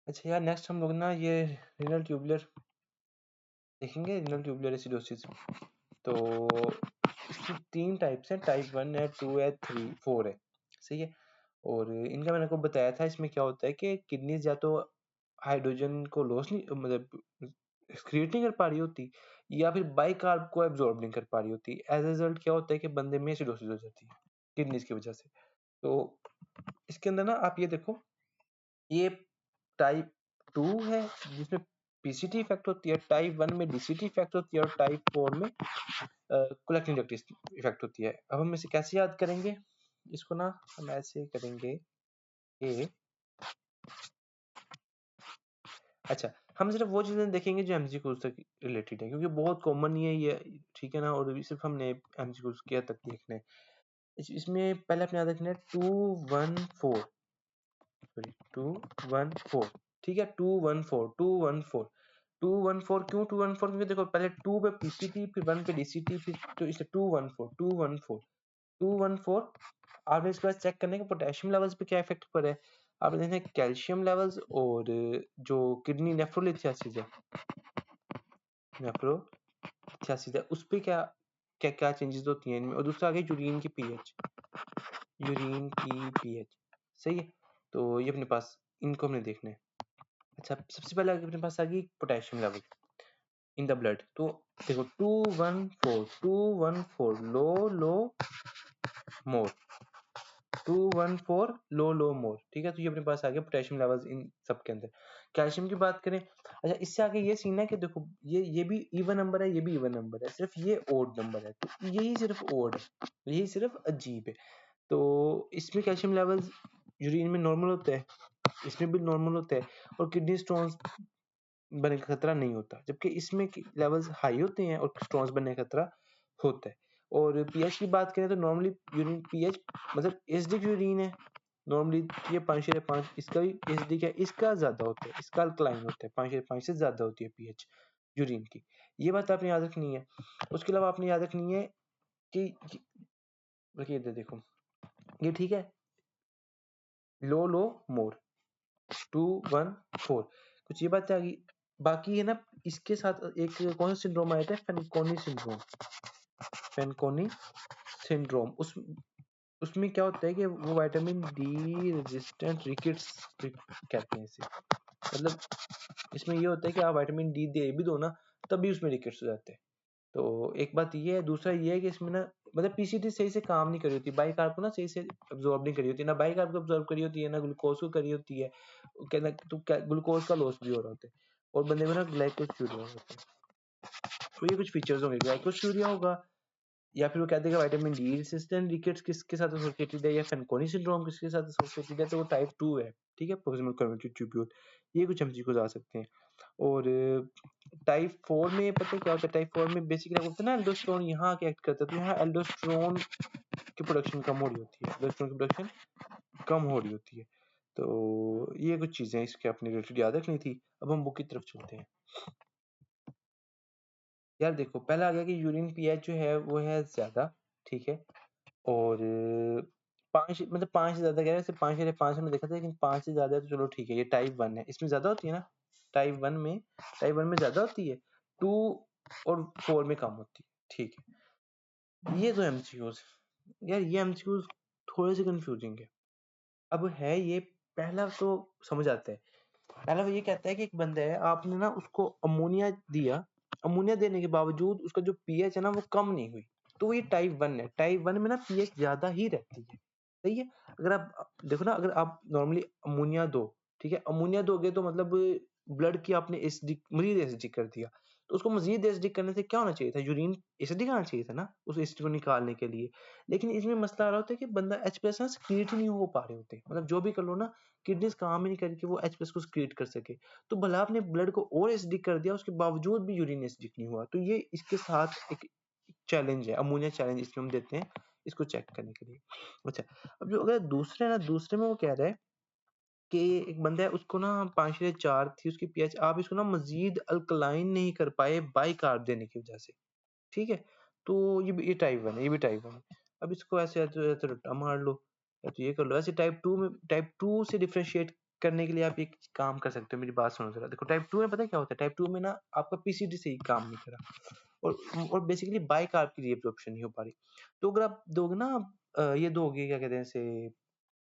अच्छा यार, नेक्स्ट हम लोग ना ये रीनल ट्यूबुलर देखेंगे, रीनल ट्यूबुलर एसिडोसिस। तो इसकी 3 टाइप्स हैं, टाइप 1 है, 2 है, 3 4 है, सही है। और इनका मैंने आपको बताया था, इसमें क्या होता है कि किडनीज या तो हाइड्रोजन को लॉस नहीं, मतलब एक्सक्रीट नहीं कर पा रही होती, या फिर बाइकार्ब को एब्जॉर्ब नहीं कर पा रही होती। एज अ रिजल्ट क्या होता है कि बंदे में एसिडोसिस हो जाती है किडनीज की वजह से। तो इसके अंदर ना आप ये देखो, ये टाइप 2 है जिसमें पीसीटी इफेक्ट होती है, टाइप 1 में डीसीटी इफेक्ट होती है, और टाइप 4 में कोलेक्टिव इफेक्ट होती है। अब हम इसे कैसे याद करेंगे? इसको ना हम ऐसे करेंगे कि अच्छा, हम सिर्फ वो चीजें देखेंगे जो एमसीक्यू से रिलेटेड है, क्योंकि बहुत कॉमन ही है ये, ठीक है ना। और सिर्फ हमने एमसीक्यू के तक देखने हैं। इसमें पहले अपने याद रखना है 214, सॉरी 214, ठीक है, 214 214 214। क्यों 214? क्योंकि देखो पहले 2 पे पीसीटी, फिर 1 पे डीसीटी, फिर तो इसलिए 214 214 214। आपने इसके बाद चेक करने के पोटेशियम लेवल्स पे क्या इफेक्ट पड़ा है। आपने देखना है कैल्शियम लेवल्स, और जो किडनी नेफ्रोलिथियासिस है, नेफ्रोलिथियासिस है, उस पे क्या क्या क्या चेंजेस होती हैं इनमें। और दूसरा आगे यूरिन की पीएच, यूरिन की पीएच, सही है। तो ये अपने पास इनको हमने देखना है। अच्छा, सबसे पहले अपने पास आ गई potassium level in the blood. तो देखो 214 लो लो मोर, 214 लो मोर, ठीक है। तो ये अपने पास आ गया पोटेशियम लेवल्स इन सब के अंदर। कैल्शियम की बात करें, अच्छा इससे आगे ये सीन है कि देखो ये भी इवन नंबर है, ये भी इवन नंबर है, सिर्फ ये ओड नंबर है। तो यही सिर्फ ओड है, यही सिर्फ अजीब है। तो इसमें कैल्शियम लेवल्स यूरिन में नॉर्मल होता है, इसमें भी नॉर्मल होता है, और किडनी स्टोन्स बनने का खतरा नहीं होता, जबकि इसमें लेवल्स हाई होते हैं और स्टोन्स बनने का खतरा होता है। और पीएच की बात करें तो नॉर्मली यूरिन पीएच मतलब एसिडिक यूरिन है, नॉर्मली ये 5/5, इसका भी एसिडिक है, इसका ज्यादा होता है, इसका अल्कलाइन होता है, 5/5 से ज्यादा होती है पीएच यूरिन की। ये बात आपने याद रखनी है। उसके अलावा आपने याद रखनी है कि रखिए इधर देखो, ये ठीक है, लो मोर 214, कुछ ये बात आ गई। बाकी है ना, इसके साथ एक कौन सा सिंड्रोम आया था, फेनकोनी सिंड्रोम, फेनकोनी सिंड्रोम। उसमें क्या होता है कि वो विटामिन डी रेजिस्टेंट रिकेट्स कहते हैं इसे। मतलब इसमें ये होता है कि आप विटामिन डी दे भी दो ना, तब भी उसमें रिकेट्स हो जाते हैं। तो एक बात ये है, दूसरा ये है कि इसमें ना मतलब पीसीटी सही से काम नहीं करी होती, बाइकार्ब को ना सही से अब्सॉर्ब नहीं करी होती, ना बाइकार्ब को अब्सॉर्ब करी होती है, ना ग्लूकोज को करी होती है, कहना तो ग्लूकोज का लॉस भी हो रहा होता है, और बंदे में ना ग्लाइकोस्यूरिया होता है। तो ये कुछ फीचर्स होंगे, ग्लाइकोस्यूरिया होगा, या फिर वो कहते हैं विटामिन डी रेजिस्टेंट रिकेट्स किसके साथ एसोसिएटेड है, या फेनकोनी सिंड्रोम किसके साथ एसोसिएटेड है, तो वो टाइप 2 है, ठीक है, प्रोक्सिमल कन्वर्टेड ट्यूब्यूल। ये कुछ एमसीक्यूज आ सकते हैं। और टाइप 4 में पता है क्या होता है, टाइप 4 में बेसिकली क्या होता है ना, एल्डोस्टेरोन यहाँ आके एक्ट करता है, तो यहाँ एल्डोस्टेरोन की प्रोडक्शन कम हो रही होती है, एल्डोस्टेरोन की प्रोडक्शन कम हो रही होती है। तो ये कुछ चीजें इसके अपने रिलेटेड याद रखनी थी। अब हम बुक की तरफ चलते हैं। यार देखो, पहला आ गया कि यूरिन पीएच जो है वो है ज्यादा, ठीक है। और 5 मतलब 5 से ज्यादा कह रहे हैं, 5/5 हमने देखा था, लेकिन 5 से ज्यादा है तो चलो ठीक है, ये टाइप 1 है, इसमें ज्यादा होती है ना, टाइप 1 में ज्यादा होती है, 2 और 4 में कम होती है, ठीक है। ये तो एमसीक्यूज यार, ये एमसीक्यूज थोड़े से कंफ्यूजिंग है। अब है ये, पहला तो समझ आता है। पहला वो ये कहता है कि एक बंदा है, आपने ना उसको अमोनिया दिया, अमोनिया देने के बावजूद उसका जो पीएच है ना वो कम नहीं हुई, तो ये टाइप 1 है। टाइप 1 में ना पीएच ज्यादा ही रहती है, सही है। अगर आप देखो ना, अगर आप नॉर्मली अमोनिया दो, ठीक है, अमोनिया दोगे तो मतलब ब्लड की आपने एसिडिक, मजीद एसिडिक कर दिया, तो उसको मजीद एसिडिक करने से क्या होना चाहिए था, यूरिन एसिडिक आना चाहिए था ना उस एसिड को निकालने के लिए। लेकिन इसमें मसला आ रहा होता है कि बंदा एच प्लस ना क्रिएट ही नहीं हो पा रहे होते, मतलब जो भी कर लो ना, किडनीज काम ही नहीं करके वो एच प्लस को क्रिएट कर सके। तो भला आपने ब्लड को और एसिडिक कर दिया, उसके बावजूद भी यूरिन एसिडिक नहीं हुआ, तो ये इसके साथ एक चैलेंज है, अमोनिया चैलेंज इसमें हम देते हैं इसको चेक करने के लिए। अच्छा, अब जो अगर दूसरे ना, दूसरे में वो कह रहा है कि एक बंदा है, उसको ना 5/4 थी उसकी पीएच, आप इसको ना मजीद अल्कलाइन नहीं कर पाए बाइकार्ब देने की वजह से, ठीक है। तो ये टाइप 1 है, ये भी टाइप 1 है। अब इसको ऐसे या तो रट्टा मार लो, या तो ये कर लो। ऐसे टाइप 2 में, टाइप 2 से डिफरेंशिएट करने के लिए आप एक काम कर सकते हो, मेरी बात सुनो जरा। देखो टाइप 2 में पता है क्या होता है, टाइप 2 में ना आपका पीसीडी सही काम नहीं करा और बेसिकली बाइकार्ब की रीअब्जॉर्प्शन नहीं हो पा रही। तो अगर आप दोगे ना ये दोगे क्या कहते हैं इसे,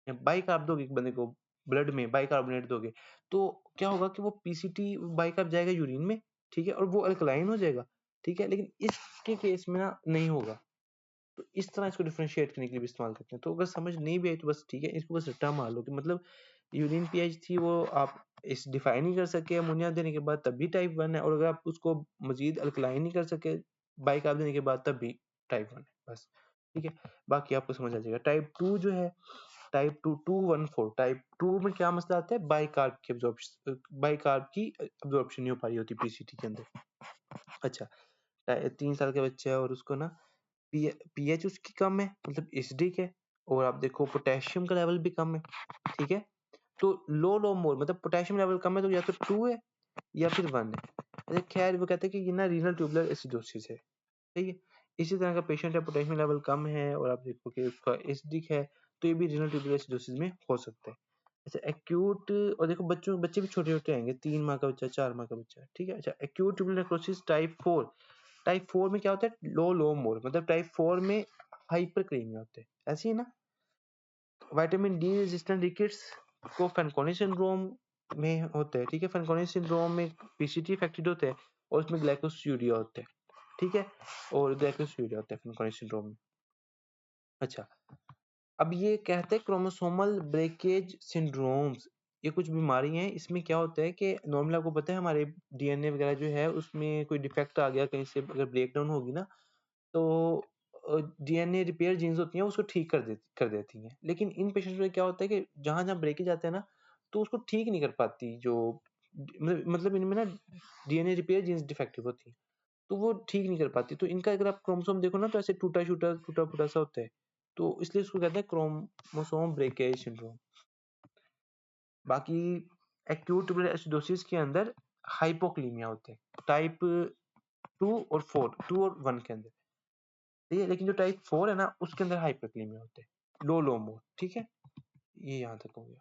बाइकार्ब दोगे एक बंदे को ब्लड में बाइकार्बोनेट दोगे, तो क्या होगा कि वो पीसीटी बाइकार्ब जाएगा यूरिन में, ठीक है, और वो अल्कलाइन हो जाएगा, ठीक है, लेकिन इसके केस में ना नहीं होगा। तो इस तरह इसको डिफरेंशिएट करने के लिए भी इस्तेमाल करते हैं। तो अगर समझ नहीं भी आई तो बस ठीक है, इसको बस रट्टा मार लो कि मतलब यूरिन पीएच थी वो आप इस डिफाइन नहीं कर सके अमोनिया देने के बाद, तब भी टाइप 1 है, और अगर आप उसको मजीद अल्कलाइन नहीं कर सके बाइकार्ब देने के बाद, तब भी टाइप 1 है, बस ठीक है। बाकी आपको समझ आ जाएगा। टाइप 2 जो है, टाइप 2 214, टाइप 2 में क्या मसला आता है, बाइकार्ब की अब्जॉर्प्शन नहीं हो पा रही होती पीसीटी के अंदर। अच्छा, 3 साल का बच्चा है और उसको ना पीएच उसकी कम है, मतलब एसिडिक है, और आप देखो पोटेशियम का लेवल भी कम है, ठीक है। तो लो मोल मतलब पोटेशियम लेवल कम है, तो या तो 2 है या फिर 1 है। अच्छा खैर वो कहते हैं कि ये ना रीनल ट्यूबुलर एसिडोसिस है, ठीक है। इसी तरह का पेशेंट है, पोटेशियम लेवल कम है और आप देखो कि उसका एसिडिक है, तो ये भी रीनल ट्यूबुलर एसिडोसिस में हो सकता है। अच्छा एक्यूट, और देखो बच्चे भी छोटे-छोटे आएँगे, 3 माह का बच्चा, 4 माह का बच्चा, ठीक है। अच्छा acute tubular necrosis type 4, type 4 में क्या होता है, लो मोल, मतलब टाइप 4 में हाइपरकालेमिया होता है, ऐसे ही ना। विटामिन डी रेजिस्टेंट रिकेट्स को फैनकोनी सिंड्रोम में होता है, ठीक है। फैनकोनी सिंड्रोम में पीसीटी अफेक्टेड होता है और उसमें ग्लाइकोस्यूरिया होता है, ठीक है, और ग्लाइकोस्यूरिया होता है फैनकोनी सिंड्रोम में। अच्छा, अब ये कहते हैं क्रोमोसोमल ब्रेकेज सिंड्रोम्स, ये कुछ बीमारी हैं। इसमें क्या होता है कि नॉर्मली आपको पता है हमारे डीएनए वगैरह जो है उसमें कोई डिफेक्ट आ गया कहीं से, अगर ब्रेकडाउन होगी ना, तो डीएनए रिपेयर जीन्स होती हैं उसको ठीक कर देती हैं। लेकिन इन पेशेंट्स में क्या होता है कि जहाँ-जहाँ ब्रेकेज आते हैं ना, तो उसको ठीक नहीं कर पाती जो मतलब इनमें ना डीएनए रिपेयर जीन्स डिफेक्टिव होती हैं, तो वो ठीक नहीं कर पाती। तो इनका अगर आप क्रोमोसोम देखो ना तो ऐसे टूटा-टूटा, टूटा-फूटा सा होता है। तो इसलिए इसको कहते हैं क्रोमोसोम ब्रेकेज सिंड्रोम। बाकी एक्यूट ट्यूबुलर एसिडोसिस के अंदर हाइपोकालेमिया होते हैं। टाइप 2 और 4, 2 और 1 के अंदर। ठीक है, लेकिन जो टाइप 4 है ना उसके अंदर हाइपरकालेमिया होते हैं। लो मोल, ठीक है? ये यहाँ तक हो गया।